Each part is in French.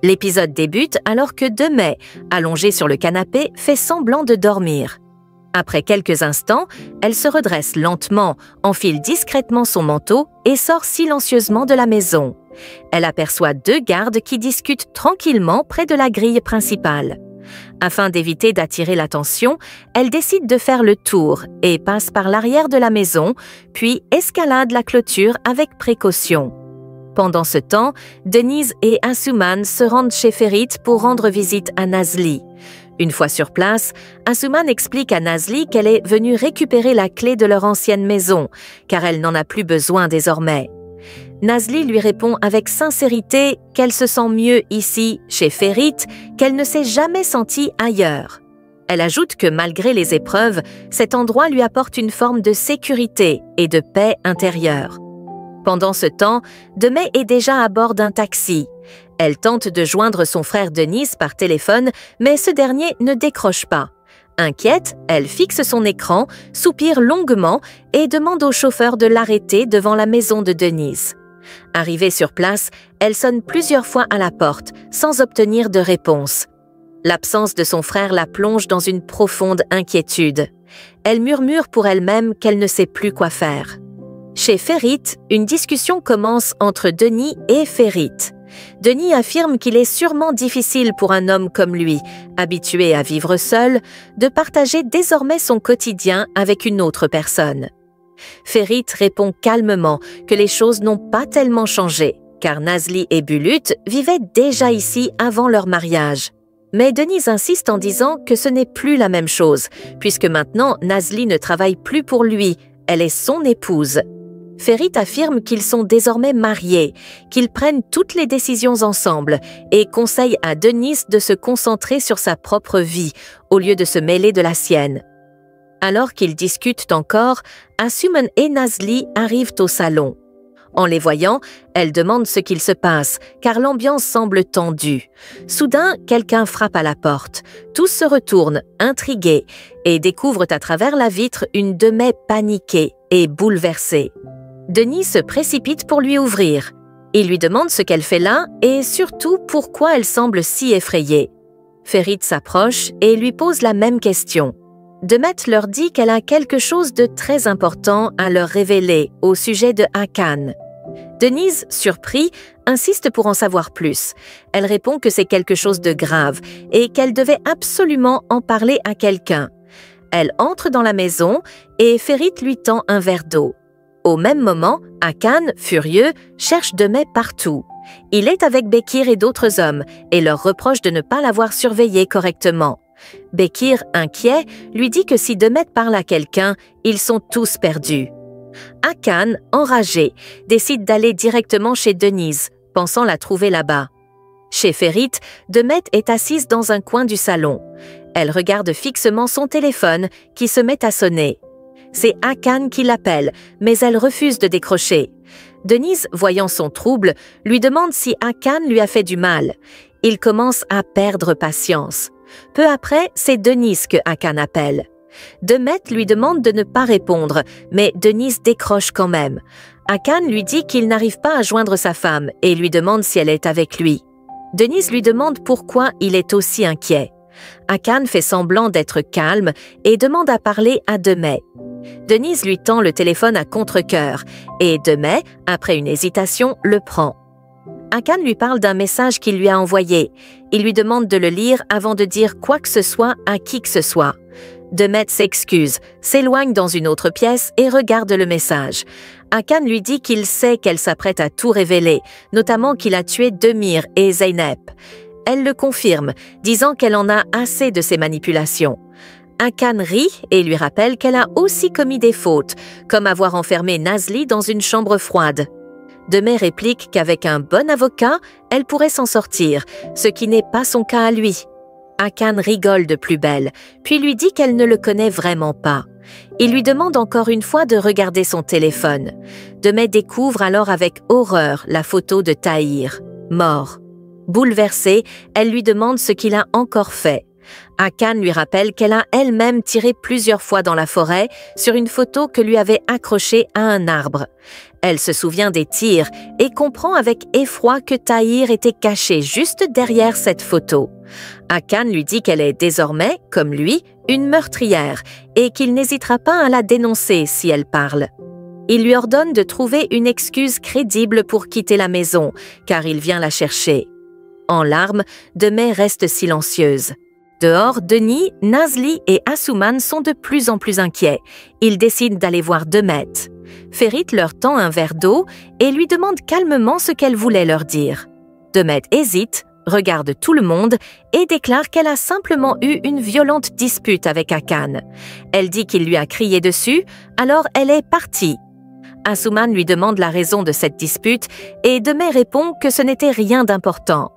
L'épisode débute alors que Demey, allongée sur le canapé, fait semblant de dormir. Après quelques instants, elle se redresse lentement, enfile discrètement son manteau et sort silencieusement de la maison. Elle aperçoit 2 gardes qui discutent tranquillement près de la grille principale. Afin d'éviter d'attirer l'attention, elle décide de faire le tour et passe par l'arrière de la maison, puis escalade la clôture avec précaution. Pendant ce temps, Denise et Asuman se rendent chez Ferit pour rendre visite à Nazli. Une fois sur place, Asuman explique à Nazli qu'elle est venue récupérer la clé de leur ancienne maison, car elle n'en a plus besoin désormais. Nazli lui répond avec sincérité qu'elle se sent mieux ici, chez Ferit, qu'elle ne s'est jamais sentie ailleurs. Elle ajoute que malgré les épreuves, cet endroit lui apporte une forme de sécurité et de paix intérieure. Pendant ce temps, Demey est déjà à bord d'un taxi. Elle tente de joindre son frère Denis par téléphone, mais ce dernier ne décroche pas. Inquiète, elle fixe son écran, soupire longuement et demande au chauffeur de l'arrêter devant la maison de Denise. Arrivée sur place, elle sonne plusieurs fois à la porte, sans obtenir de réponse. L'absence de son frère la plonge dans une profonde inquiétude. Elle murmure pour elle-même qu'elle ne sait plus quoi faire. Chez Ferit, une discussion commence entre Denis et Ferit. Denis affirme qu'il est sûrement difficile pour un homme comme lui, habitué à vivre seul, de partager désormais son quotidien avec une autre personne. Ferit répond calmement que les choses n'ont pas tellement changé, car Nazli et Bulut vivaient déjà ici avant leur mariage. Mais Denise insiste en disant que ce n'est plus la même chose, puisque maintenant Nazli ne travaille plus pour lui, elle est son épouse. Ferit affirme qu'ils sont désormais mariés, qu'ils prennent toutes les décisions ensemble et conseille à Denise de se concentrer sur sa propre vie au lieu de se mêler de la sienne. Alors qu'ils discutent encore, Asuman et Nazli arrivent au salon. En les voyant, elle demande ce qu'il se passe, car l'ambiance semble tendue. Soudain, quelqu'un frappe à la porte. Tous se retournent, intrigués, et découvrent à travers la vitre une Demey paniquée et bouleversée. Denis se précipite pour lui ouvrir. Il lui demande ce qu'elle fait là et surtout pourquoi elle semble si effrayée. Ferit s'approche et lui pose la même question. Demey leur dit qu'elle a quelque chose de très important à leur révéler au sujet de Hakan. Denise, surpris, insiste pour en savoir plus. Elle répond que c'est quelque chose de grave et qu'elle devait absolument en parler à quelqu'un. Elle entre dans la maison et Ferit lui tend un verre d'eau. Au même moment, Hakan, furieux, cherche Demey partout. Il est avec Bekir et d'autres hommes et leur reproche de ne pas l'avoir surveillé correctement. Bekir, inquiet, lui dit que si Demey parle à quelqu'un, ils sont tous perdus. Hakan, enragé, décide d'aller directement chez Denise, pensant la trouver là-bas. Chez Ferit, Demey est assise dans un coin du salon. Elle regarde fixement son téléphone qui se met à sonner. C'est Hakan qui l'appelle, mais elle refuse de décrocher. Denise, voyant son trouble, lui demande si Hakan lui a fait du mal. Il commence à perdre patience. Peu après, c'est Denise que Hakan appelle. Demey lui demande de ne pas répondre, mais Denise décroche quand même. Hakan lui dit qu'il n'arrive pas à joindre sa femme et lui demande si elle est avec lui. Denise lui demande pourquoi il est aussi inquiet. Hakan fait semblant d'être calme et demande à parler à Demey. Denise lui tend le téléphone à contre-cœur et Demey, après une hésitation, le prend. Hakan lui parle d'un message qu'il lui a envoyé. Il lui demande de le lire avant de dire quoi que ce soit à qui que ce soit. Demey s'excuse, s'éloigne dans une autre pièce et regarde le message. Hakan lui dit qu'il sait qu'elle s'apprête à tout révéler, notamment qu'il a tué Demir et Zeynep. Elle le confirme, disant qu'elle en a assez de ces manipulations. Hakan rit et lui rappelle qu'elle a aussi commis des fautes, comme avoir enfermé Nazli dans une chambre froide. Demey réplique qu'avec un bon avocat, elle pourrait s'en sortir, ce qui n'est pas son cas à lui. Hakan rigole de plus belle, puis lui dit qu'elle ne le connaît vraiment pas. Il lui demande encore une fois de regarder son téléphone. Demey découvre alors avec horreur la photo de Tahir, mort. Bouleversée, elle lui demande ce qu'il a encore fait. Akan lui rappelle qu'elle a elle-même tiré plusieurs fois dans la forêt sur une photo que lui avait accrochée à un arbre. Elle se souvient des tirs et comprend avec effroi que Tahir était caché juste derrière cette photo. Akan lui dit qu'elle est désormais, comme lui, une meurtrière et qu'il n'hésitera pas à la dénoncer si elle parle. Il lui ordonne de trouver une excuse crédible pour quitter la maison, car il vient la chercher. En larmes, Demey reste silencieuse. Dehors, Denis, Nazli et Asuman sont de plus en plus inquiets. Ils décident d'aller voir Demet. Ferit leur tend un verre d'eau et lui demande calmement ce qu'elle voulait leur dire. Demet hésite, regarde tout le monde et déclare qu'elle a simplement eu une violente dispute avec Akan. Elle dit qu'il lui a crié dessus, alors elle est partie. Asuman lui demande la raison de cette dispute et Demey répond que ce n'était rien d'important.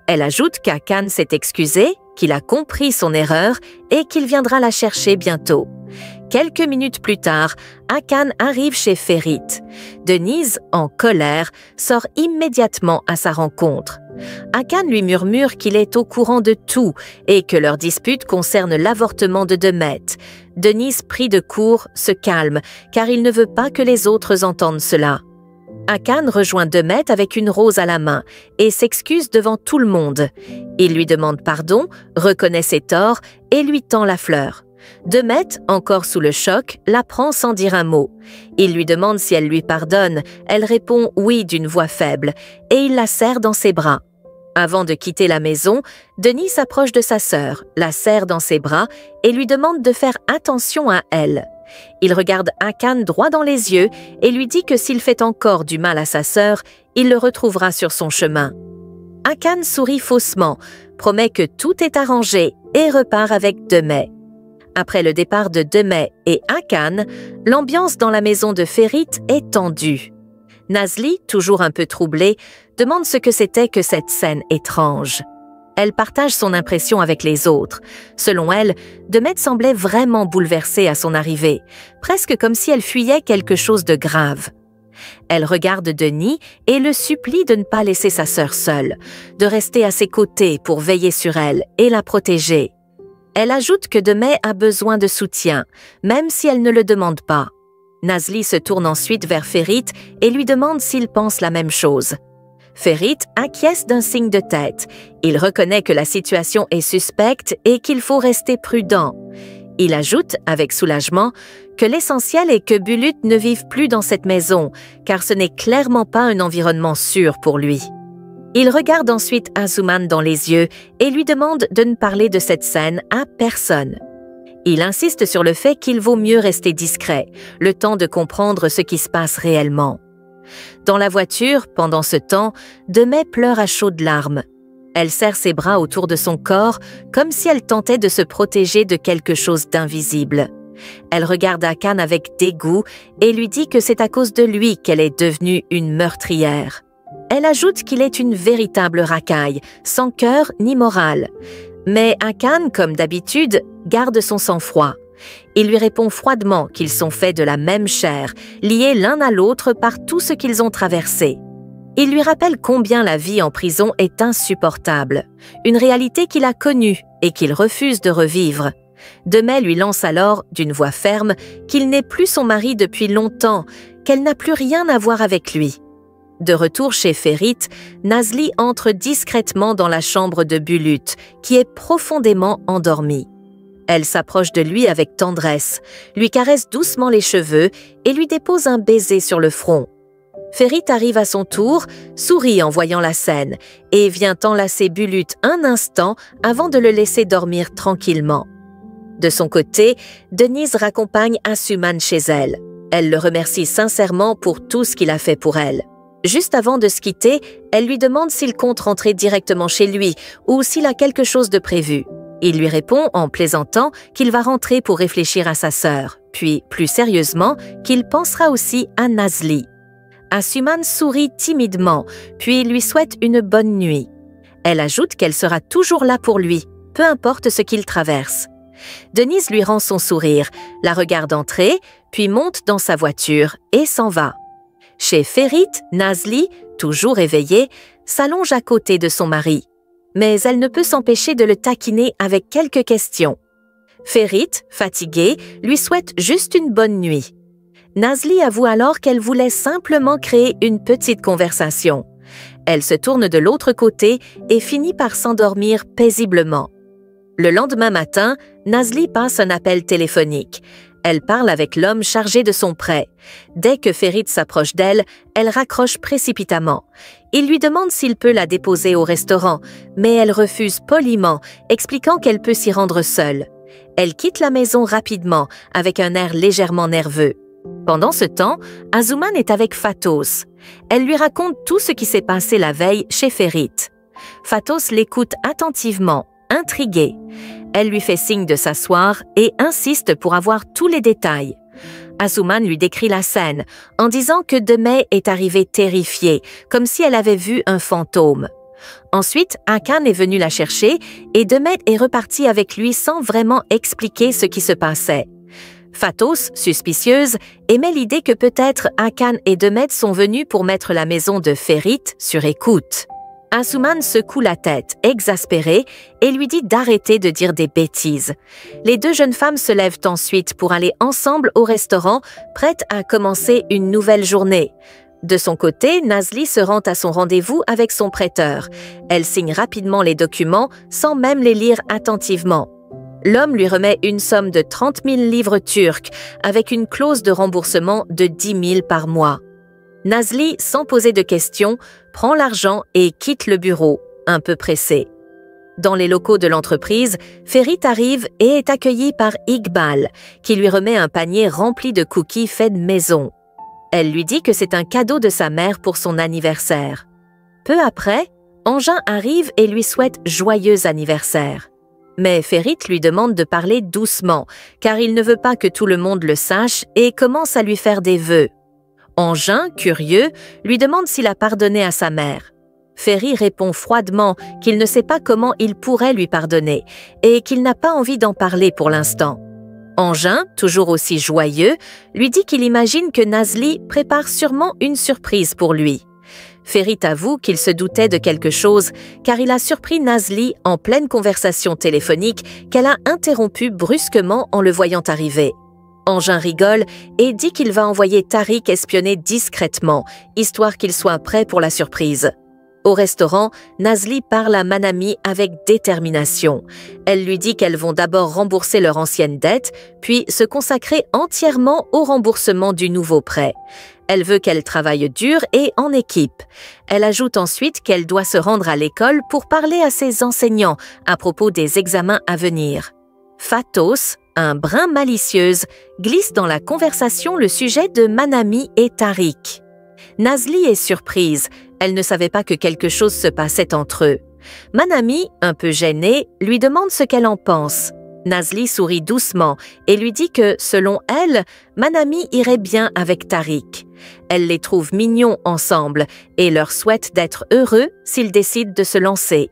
Elle ajoute qu'Akan s'est excusé, qu'il a compris son erreur et qu'il viendra la chercher bientôt. Quelques minutes plus tard, Akan arrive chez Ferit. Denise, en colère, sort immédiatement à sa rencontre. Akan lui murmure qu'il est au courant de tout et que leur dispute concerne l'avortement de Demet. Denise, pris de court, se calme car il ne veut pas que les autres entendent cela. Akan rejoint Demet avec une rose à la main et s'excuse devant tout le monde. Il lui demande pardon, reconnaît ses torts et lui tend la fleur. Demet, encore sous le choc, la prend sans dire un mot. Il lui demande si elle lui pardonne. Elle répond oui d'une voix faible et il la serre dans ses bras. Avant de quitter la maison, Denis s'approche de sa sœur, la serre dans ses bras et lui demande de faire attention à elle. Il regarde Akan droit dans les yeux et lui dit que s'il fait encore du mal à sa sœur, il le retrouvera sur son chemin. Akan sourit faussement, promet que tout est arrangé et repart avec Demey. Après le départ de Demey et Akan, l'ambiance dans la maison de Ferit est tendue. Nazli, toujours un peu troublée, demande ce que c'était que cette scène étrange. Elle partage son impression avec les autres. Selon elle, Demet semblait vraiment bouleversée à son arrivée, presque comme si elle fuyait quelque chose de grave. Elle regarde Denis et le supplie de ne pas laisser sa sœur seule, de rester à ses côtés pour veiller sur elle et la protéger. Elle ajoute que Demey a besoin de soutien, même si elle ne le demande pas. Nazli se tourne ensuite vers Ferit et lui demande s'il pense la même chose. Ferit acquiesce d'un signe de tête. Il reconnaît que la situation est suspecte et qu'il faut rester prudent. Il ajoute, avec soulagement, que l'essentiel est que Bulut ne vive plus dans cette maison, car ce n'est clairement pas un environnement sûr pour lui. Il regarde ensuite Asuman dans les yeux et lui demande de ne parler de cette scène à personne. Il insiste sur le fait qu'il vaut mieux rester discret, le temps de comprendre ce qui se passe réellement. Dans la voiture, pendant ce temps, Demey pleure à chaudes larmes. Elle serre ses bras autour de son corps, comme si elle tentait de se protéger de quelque chose d'invisible. Elle regarde Akan avec dégoût et lui dit que c'est à cause de lui qu'elle est devenue une meurtrière. Elle ajoute qu'il est une véritable racaille, sans cœur ni morale. Mais Akan, comme d'habitude, garde son sang-froid. Il lui répond froidement qu'ils sont faits de la même chair, liés l'un à l'autre par tout ce qu'ils ont traversé. Il lui rappelle combien la vie en prison est insupportable, une réalité qu'il a connue et qu'il refuse de revivre. Demey lui lance alors, d'une voix ferme, qu'il n'est plus son mari depuis longtemps, qu'elle n'a plus rien à voir avec lui. De retour chez Ferit, Nazli entre discrètement dans la chambre de Bulut, qui est profondément endormi. Elle s'approche de lui avec tendresse, lui caresse doucement les cheveux et lui dépose un baiser sur le front. Ferit arrive à son tour, sourit en voyant la scène et vient enlacer Bulut un instant avant de le laisser dormir tranquillement. De son côté, Denise raccompagne Asuman chez elle. Elle le remercie sincèrement pour tout ce qu'il a fait pour elle. Juste avant de se quitter, elle lui demande s'il compte rentrer directement chez lui ou s'il a quelque chose de prévu. Il lui répond en plaisantant qu'il va rentrer pour réfléchir à sa sœur, puis plus sérieusement qu'il pensera aussi à Nazli. Asuman sourit timidement, puis lui souhaite une bonne nuit. Elle ajoute qu'elle sera toujours là pour lui, peu importe ce qu'il traverse. Denise lui rend son sourire, la regarde entrer, puis monte dans sa voiture et s'en va. Chez Ferit, Nazli, toujours éveillée, s'allonge à côté de son mari. mais elle ne peut s'empêcher de le taquiner avec quelques questions. Ferit, fatiguée, lui souhaite juste une bonne nuit. Nazli avoue alors qu'elle voulait simplement créer une petite conversation. Elle se tourne de l'autre côté et finit par s'endormir paisiblement. Le lendemain matin, Nazli passe un appel téléphonique. Elle parle avec l'homme chargé de son prêt. Dès que Ferit s'approche d'elle, elle raccroche précipitamment. Il lui demande s'il peut la déposer au restaurant, mais elle refuse poliment, expliquant qu'elle peut s'y rendre seule. Elle quitte la maison rapidement, avec un air légèrement nerveux. Pendant ce temps, Azouman est avec Fatos. Elle lui raconte tout ce qui s'est passé la veille chez Ferit. Fatos l'écoute attentivement, intriguée. Elle lui fait signe de s'asseoir et insiste pour avoir tous les détails. Azouman lui décrit la scène, en disant que Demey est arrivée terrifiée, comme si elle avait vu un fantôme. Ensuite, Hakan est venu la chercher et Demey est reparti avec lui sans vraiment expliquer ce qui se passait. Fatos, suspicieuse, émet l'idée que peut-être Hakan et Demey sont venus pour mettre la maison de Ferit sur écoute. Azouman secoue la tête, exaspérée, et lui dit d'arrêter de dire des bêtises. Les deux jeunes femmes se lèvent ensuite pour aller ensemble au restaurant, prêtes à commencer une nouvelle journée. De son côté, Nazli se rend à son rendez-vous avec son prêteur. Elle signe rapidement les documents, sans même les lire attentivement. L'homme lui remet une somme de 30 000 livres turques, avec une clause de remboursement de 10 000 par mois. Nazli, sans poser de questions, prend l'argent et quitte le bureau, un peu pressée. Dans les locaux de l'entreprise, Ferit arrive et est accueillie par Iqbal, qui lui remet un panier rempli de cookies faits de maison. Elle lui dit que c'est un cadeau de sa mère pour son anniversaire. Peu après, Engin arrive et lui souhaite joyeux anniversaire. Mais Ferit lui demande de parler doucement, car il ne veut pas que tout le monde le sache et commence à lui faire des vœux. Engin, curieux, lui demande s'il a pardonné à sa mère. Ferit répond froidement qu'il ne sait pas comment il pourrait lui pardonner et qu'il n'a pas envie d'en parler pour l'instant. Engin, toujours aussi joyeux, lui dit qu'il imagine que Nazli prépare sûrement une surprise pour lui. Ferit avoue qu'il se doutait de quelque chose car il a surpris Nazli en pleine conversation téléphonique qu'elle a interrompue brusquement en le voyant arriver. Engin rigole et dit qu'il va envoyer Tariq espionner discrètement, histoire qu'il soit prêt pour la surprise. Au restaurant, Nazli parle à Manami avec détermination. Elle lui dit qu'elles vont d'abord rembourser leur ancienne dette, puis se consacrer entièrement au remboursement du nouveau prêt. Elle veut qu'elle travaille dur et en équipe. Elle ajoute ensuite qu'elle doit se rendre à l'école pour parler à ses enseignants à propos des examens à venir. Fatos, un brin malicieuse, glisse dans la conversation le sujet de Manami et Tariq. Nazli est surprise, elle ne savait pas que quelque chose se passait entre eux. Manami, un peu gênée, lui demande ce qu'elle en pense. Nazli sourit doucement et lui dit que, selon elle, Manami irait bien avec Tariq. Elle les trouve mignons ensemble et leur souhaite d'être heureux s'ils décident de se lancer.